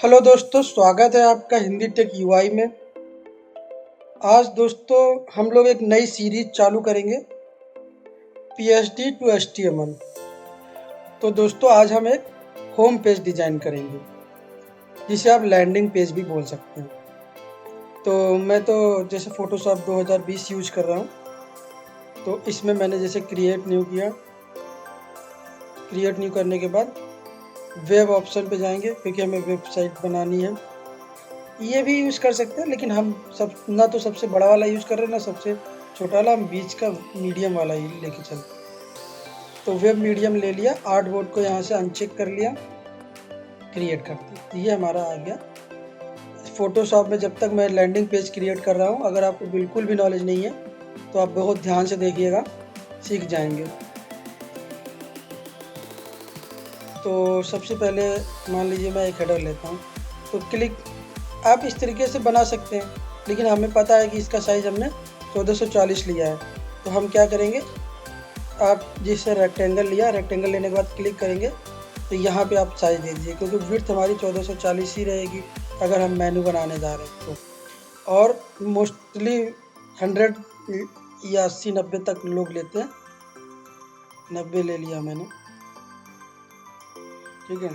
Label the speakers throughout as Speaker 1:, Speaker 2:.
Speaker 1: Hello दोस्तों, स्वागत है आपका हिंदी टेक यूआई में। आज दोस्तों हम लोग एक नई सीरीज चालू करेंगे, पीएचडी टू एचटीएमएल। तो दोस्तों आज हम एक होम पेज डिज़ाइन करेंगे, जिसे आप लैंडिंग पेज भी बोल सकते हैं। तो मैं तो जैसे फ़ोटोशॉप 2020 यूज कर रहा हूँ, तो इसमें मैंने जैसे क्रिएट न्यू किया। क्रिएट न्यू करने के बाद वेब ऑप्शन पे जाएंगे, क्योंकि हमें वेबसाइट बनानी है। ये भी यूज़ कर सकते हैं, लेकिन हम सब ना तो सबसे बड़ा वाला यूज़ कर रहे हैं, ना सबसे छोटा वाला। हम बीच का मीडियम वाला ही लेके चलते। तो वेब मीडियम ले लिया, आर्ट बोर्ड को यहाँ से अनचेक कर लिया, क्रिएट कर दिया। तो ये हमारा आ गया। फोटोशॉप में जब तक मैं लैंडिंग पेज क्रिएट कर रहा हूँ, अगर आपको बिल्कुल भी नॉलेज नहीं है तो आप बहुत ध्यान से देखिएगा, सीख जाएंगे। तो सबसे पहले मान लीजिए मैं एक हेडर लेता हूँ, तो क्लिक आप इस तरीके से बना सकते हैं, लेकिन हमें पता है कि इसका साइज़ हमने 1440 लिया है। तो हम क्या करेंगे, आप जिससे रेक्टेंगल लिया, रेक्टेंगल लेने के बाद क्लिक करेंगे, तो यहाँ पे आप साइज़ दे दीजिए, क्योंकि विड्थ हमारी 1440 ही रहेगी अगर हम मेनू बनाने जा रहे हैं तो। और मोस्टली 100 या 80-90 तक लोग लेते हैं। 90 ले लिया मैंने, ठीक है।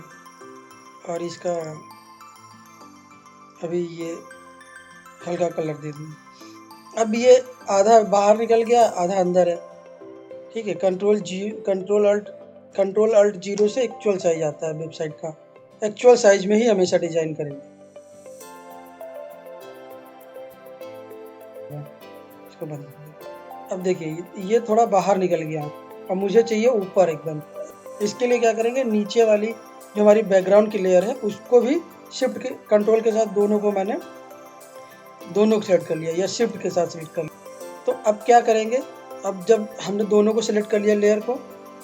Speaker 1: और इसका अभी ये हल्का कलर दे दूँ। अब ये आधा बाहर निकल गया, आधा अंदर है, ठीक है। कंट्रोल अल्ट 0 से एक्चुअल साइज आता है वेबसाइट का। एक्चुअल साइज में ही हमेशा डिजाइन करेंगे। इसको बंद कर दो। अब देखिए ये थोड़ा बाहर निकल गया, अब मुझे चाहिए ऊपर एकदम। इसके लिए क्या करेंगे, नीचे वाली जो हमारी बैकग्राउंड की लेयर है उसको भी शिफ्ट के कंट्रोल के साथ दोनों को मैंने दोनों को सेलेक्ट कर लिया, या शिफ्ट के साथ सेलेक्ट कर लिया। तो अब क्या करेंगे, अब जब हमने दोनों को सिलेक्ट कर लिया लेयर को,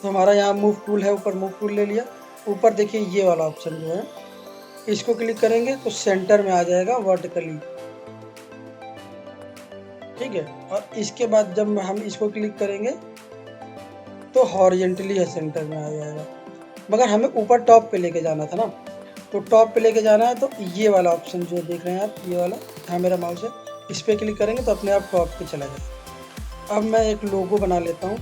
Speaker 1: तो हमारा यहाँ मूव टूल है, ऊपर मूव टूल ले लिया। ऊपर देखिए ये वाला ऑप्शन जो है, इसको क्लिक करेंगे तो सेंटर में आ जाएगा वर्टिकली, ठीक है। और इसके बाद जब हम इसको क्लिक करेंगे तो हॉरिजेंटली है, सेंटर में आ जाएगा। मगर हमें ऊपर टॉप पे लेके जाना था ना, तो टॉप पे लेके जाना है तो ये वाला ऑप्शन जो देख रहे हैं आप, ये वाला, हाँ मेरा माउस है, इस पर क्लिक करेंगे तो अपने आप टॉप पे चला जाएगा। अब मैं एक लोगो बना लेता हूँ।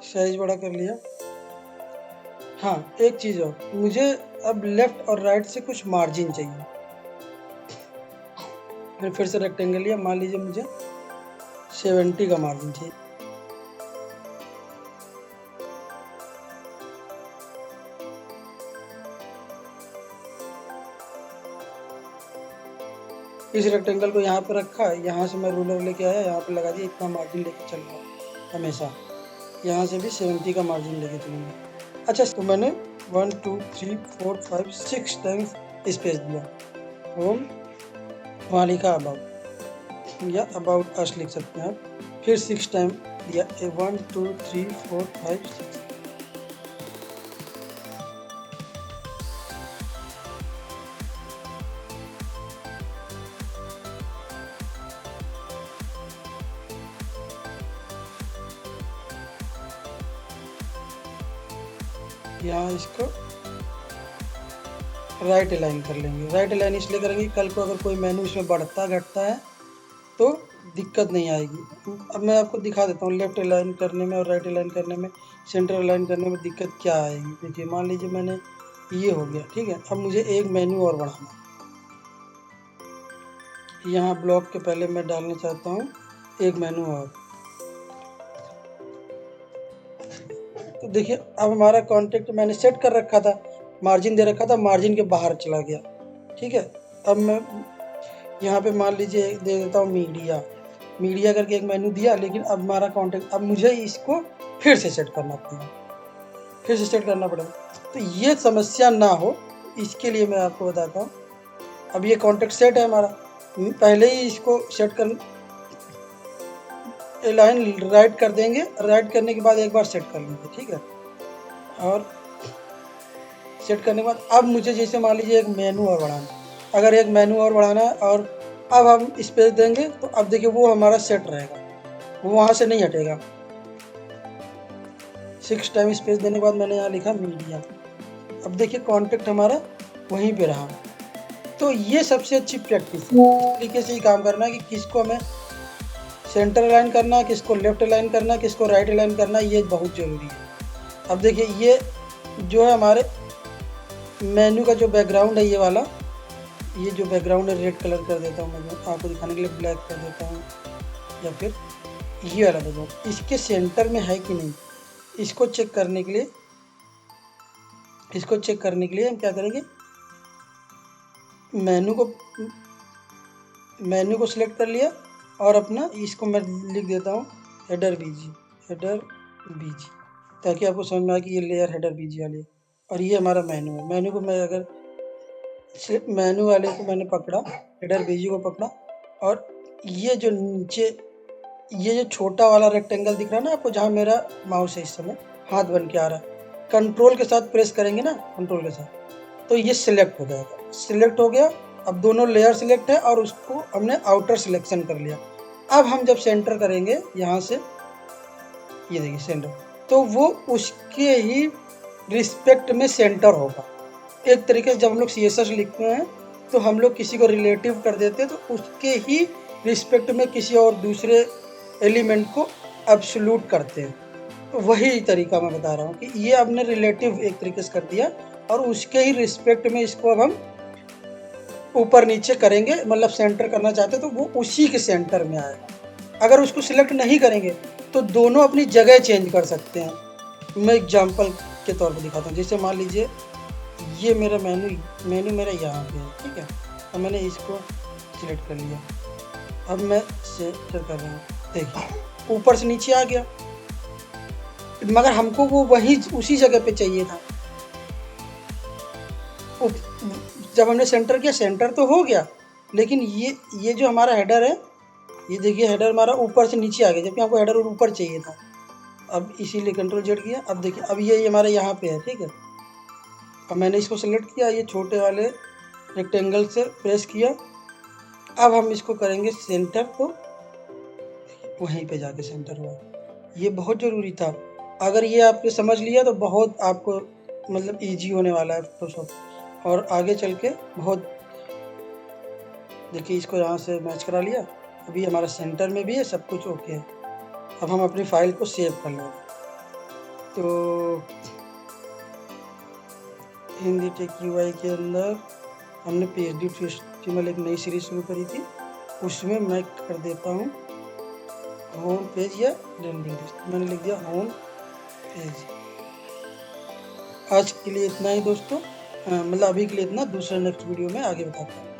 Speaker 1: साइज बड़ा कर लिया। हाँ एक चीज़ और, मुझे अब लेफ्ट और राइट से कुछ मार्जिन चाहिए। मैंने फिर से रेक्टेंगल लिया, मान लीजिए मुझे 70 का मार्जिन चाहिए। इस रेक्टेंगल को यहाँ पे रखा, यहाँ से मैं रूलर लेके आया, यहाँ पे लगा दिया, इतना मार्जिन लेके चल रहा हूँ हमेशा। यहाँ से भी 70 का मार्जिन लेके चलूँगा। अच्छा, तो मैंने 1 2 3 4 5 6 टाइम्स स्पेस दिया। होम, वहाँ लिखा अबाउट, या अबाउट अस लिख सकते हैं आप। फिर 6 टाइम दिया, 1 2 3 4 5 6। यहाँ इसको राइट अलाइन कर लेंगे। राइट अलाइन इसलिए करेंगे, कल को अगर कोई मेनू इसमें बढ़ता घटता है तो दिक्कत नहीं आएगी। अब मैं आपको दिखा देता हूँ लेफ्ट अलाइन करने में और राइट अलाइन करने में, सेंटर अलाइन करने में दिक्कत क्या आएगी। देखिए मान लीजिए मैंने ये हो गया, ठीक है। अब मुझे एक मेनू और बढ़ाना है। यहाँ ब्लॉक के पहले मैं डालना चाहता हूँ एक मेनू और। तो देखिए अब हमारा कॉन्टेक्ट मैंने सेट कर रखा था, मार्जिन दे रखा था, मार्जिन के बाहर चला गया, ठीक है। अब मैं यहाँ पे मान लीजिए दे देता हूँ मीडिया करके एक मेन्यू दिया, लेकिन अब हमारा कॉन्टेक्ट, अब मुझे इसको फिर से सेट करना पड़ेगा, तो ये समस्या ना हो इसके लिए मैं आपको बताता हूँ। अब ये कॉन्टेक्ट सेट है हमारा, पहले ही इसको सेट कर, लाइन राइट कर देंगे, राइट करने के बाद एक बार सेट कर लेंगे, ठीक है। और सेट करने के बाद अब मुझे जैसे मान लीजिए एक मेनू और बढ़ाना, अगर एक मेनू और बढ़ाना है और अब हम स्पेस देंगे तो अब देखिए वो हमारा सेट रहेगा, वो वहाँ से नहीं हटेगा। 6 टाइम स्पेस देने के बाद मैंने यहाँ लिखा मीडिया, अब देखिए कॉन्टेक्ट हमारा वहीं पे रहा। तो ये सबसे अच्छी प्रैक्टिस है, इस तरीके से ही काम करना है कि किसको हमें सेंटर अलाइन करना है, किसको लेफ्ट अलाइन करना है, किसको राइट अलाइन करना है, ये बहुत ज़रूरी है। अब देखिए ये जो है हमारे मेन्यू का जो बैकग्राउंड है, ये वाला, ये जो बैकग्राउंड है रेड कलर कर देता हूँ मैं आपको दिखाने के लिए, ब्लैक कर देता हूँ, या फिर ये वाला बैकग्राउंड इसके सेंटर में है कि नहीं, इसको चेक करने के लिए हम क्या करेंगे, मेन्यू को सिलेक्ट कर लिया और अपना इसको मैं लिख देता हूँ हेडर बीजी, ताकि आपको समझ में आए कि ये लेयर हेडर बीजी वाली है। और ये हमारा मेन्यू है, मेन्यू को मैं अगर मेन्यू वाले को मैंने पकड़ा, हेडर बीजी को पकड़ा, और ये जो नीचे ये जो छोटा वाला रेक्टेंगल दिख रहा है ना आपको, जहाँ मेरा माउस है इस समय हाथ बन के आ रहा है, कंट्रोल के साथ प्रेस करेंगे ना, कंट्रोल के साथ, तो ये सिलेक्ट हो जाएगा, सिलेक्ट हो गया। अब दोनों लेयर सिलेक्ट है और उसको हमने आउटर सिलेक्शन कर लिया। अब हम जब सेंटर करेंगे यहाँ से, ये देखिए सेंटर, तो वो उसके ही रिस्पेक्ट में सेंटर होगा। एक तरीके से जब हम लोग CSS लिखते हैं तो हम लोग किसी को रिलेटिव कर देते हैं, तो उसके ही रिस्पेक्ट में किसी और दूसरे एलिमेंट को एब्सोल्यूट करते हैं। तो वही तरीका मैं बता रहा हूँ कि ये हमने रिलेटिव एक तरीके से कर दिया, और उसके ही रिस्पेक्ट में इसको अब हम ऊपर नीचे करेंगे, मतलब सेंटर करना चाहते हैं तो वो उसी के सेंटर में आएगा। अगर उसको सिलेक्ट नहीं करेंगे तो दोनों अपनी जगह चेंज कर सकते हैं। मैं एग्जांपल के तौर पर दिखाता हूँ, जैसे मान लीजिए ये मेरा मेन्यू मेरा यहाँ पे है, ठीक है। अब मैंने इसको सिलेक्ट कर लिया, अब मैं सेंटर कर रहा हूँ, देखिए ऊपर से नीचे आ गया, मगर हमको वो वही उसी जगह पे चाहिए था। जब हमने सेंटर किया, सेंटर तो हो गया, लेकिन ये जो हमारा हेडर है, ये देखिए हेडर हमारा ऊपर से नीचे आ गया, जबकि हमको हेडर ऊपर चाहिए था। अब इसीलिए Ctrl Z किया। अब देखिए अब ये हमारे यहाँ पे है, ठीक है। अब मैंने इसको सेलेक्ट किया, ये छोटे वाले रेक्टेंगल से प्रेस किया। अब हम इसको करेंगे सेंटर, तो वहीं पे जाके सेंटर हुआ। ये बहुत ज़रूरी था, अगर ये आपने समझ लिया तो बहुत आपको मतलब ईजी होने वाला है फोटोशॉप, और आगे चल के बहुत। देखिए इसको यहाँ से मैच करा लिया, अभी हमारा सेंटर में भी है, सब कुछ ओके है। अब हम अपनी फाइल को सेव कर लेंगे। तो हिंदी टेक UI के अंदर हमने PhD HTML एक नई सीरीज शुरू करी थी, उसमें मैं कर देता हूँ होम पेज या लैंडिंग पेज, मैंने लिख दिया होम पेज। आज के लिए इतना ही दोस्तों, मतलब अभी के लिए इतना, दूसरे नेक्स्ट वीडियो में आगे बताता हूँ।